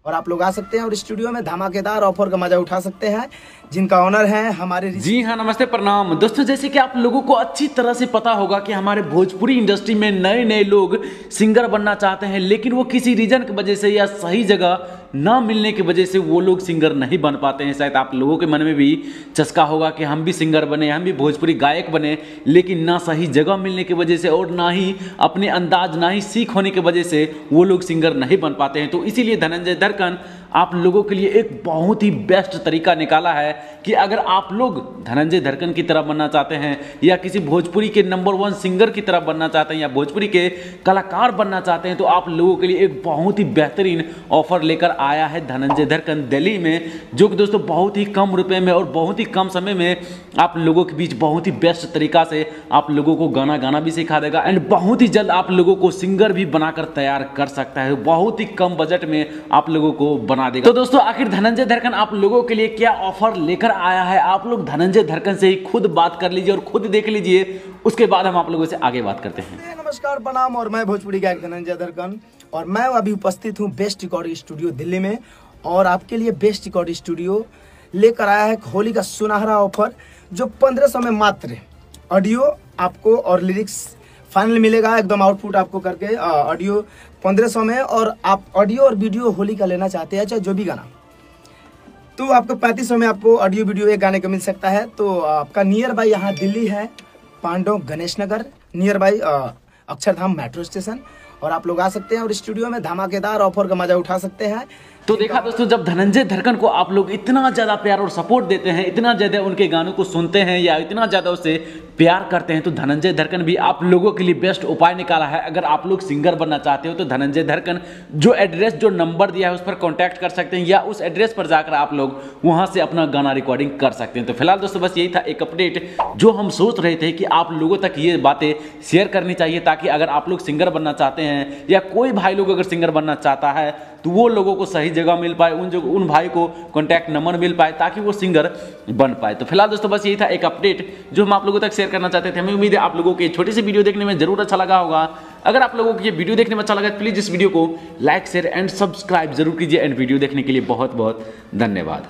और आप लोग आ सकते हैं और स्टूडियो में धमाकेदार ऑफर का मजा उठा सकते हैं, जिनका ऑनर है हमारे। जी हाँ, नमस्ते, प्रणाम दोस्तों। जैसे कि आप लोगों को अच्छी तरह से पता होगा कि हमारे भोजपुरी इंडस्ट्री में नए नए लोग सिंगर बनना चाहते हैं, लेकिन वो किसी रीजन की वजह से या सही जगह ना मिलने की वजह से वो लोग सिंगर नहीं बन पाते हैं। शायद आप लोगों के मन में भी चस्का होगा कि हम भी सिंगर बने, हम भी भोजपुरी गायक बने, लेकिन ना सही जगह मिलने की वजह से और ना ही अपने अंदाज, ना ही सीख होने की वजह से वो लोग सिंगर नहीं बन पाते हैं। तो इसीलिए धनंजय दरकन आप लोगों के लिए एक बहुत ही बेस्ट तरीका निकाला है कि अगर आप लोग धनंजय दरकन की तरह बनना चाहते हैं या किसी भोजपुरी के नंबर 1 सिंगर की तरह बनना चाहते हैं या भोजपुरी के कलाकार बनना चाहते हैं, तो आप लोगों के लिए एक बहुत ही बेहतरीन ऑफर लेकर आया है धनंजय दरकन दिल्ली में, जो कि दोस्तों बहुत ही कम रुपए में और बहुत ही कम समय में आप लोगों के बीच बहुत ही बेस्ट तरीका से आप लोगों को गाना भी सिखा देगा एंड बहुत ही जल्द आप लोगों को सिंगर भी बनाकर तैयार कर सकता है। बहुत ही कम बजट में आप लोगों को बना देगा। तो दोस्तों, आखिर धनंजय दरकन आप लोगों के लिए क्या ऑफर लेकर आया है, आप लोग धनंजय दरकन से ही खुद बात कर लीजिए और खुद देख लीजिए, उसके बाद हम आप लोगों से आगे बात करते हैं। नमस्कार, प्रणाम, और मैं भोजपुरी गायक धनंजय दरकन और मैं अभी उपस्थित हूँ बेस्ट रिकॉर्डिंग स्टूडियो दिल्ली में। और आपके लिए बेस्ट रिकॉर्डिंग स्टूडियो लेकर आया है होली का सुनहरा ऑफर, जो 1500 में मात्र ऑडियो आपको और लिरिक्स फाइनल मिलेगा, एकदम आउटपुट आपको करके ऑडियो 1500 में। और आप ऑडियो और वीडियो होली का लेना चाहते हैं, चाहे जो भी गाना, तो आपको 3500 में आपको ऑडियो वीडियो एक गाने का मिल सकता है। तो आपका नियर बाई यहाँ दिल्ली है, Pandav Ganesh Nagar, near by Akshardham metro station. और आप लोग आ सकते हैं और स्टूडियो में धमाकेदार ऑफर का मजा उठा सकते हैं। तो देखा दोस्तों, जब धनंजय दरकन को आप लोग इतना ज़्यादा प्यार और सपोर्ट देते हैं, इतना ज़्यादा उनके गानों को सुनते हैं या इतना ज़्यादा उससे प्यार करते हैं, तो धनंजय दरकन भी आप लोगों के लिए बेस्ट उपाय निकाला है। अगर आप लोग सिंगर बनना चाहते हो तो धनंजय दरकन जो एड्रेस, जो नंबर दिया है उस पर कॉन्टैक्ट कर सकते हैं या उस एड्रेस पर जाकर आप लोग वहाँ से अपना गाना रिकॉर्डिंग कर सकते हैं। तो फिलहाल दोस्तों, बस यही था एक अपडेट जो हम सोच रहे थे कि आप लोगों तक ये बातें शेयर करनी चाहिए, ताकि अगर आप लोग सिंगर बनना चाहते हैं या कोई भाई लोग अगर सिंगर बनना चाहता है तो वो लोगों को सही जगह मिल पाए, उन भाई को कॉन्टैक्ट नंबर मिल पाए ताकि वो सिंगर बन पाए। तो फिलहाल दोस्तों, बस यही था एक अपडेट जो हम आप लोगों तक शेयर करना चाहते थे। हमें उम्मीद है आप लोगों को ये छोटी सी वीडियो देखने में जरूर अच्छा लगा होगा। अगर आप लोगों को ये वीडियो देखने में अच्छा लगा तो प्लीज इस वीडियो को लाइक, शेयर एंड सब्सक्राइब जरूर कीजिए एंड वीडियो देखने के लिए बहुत बहुत धन्यवाद।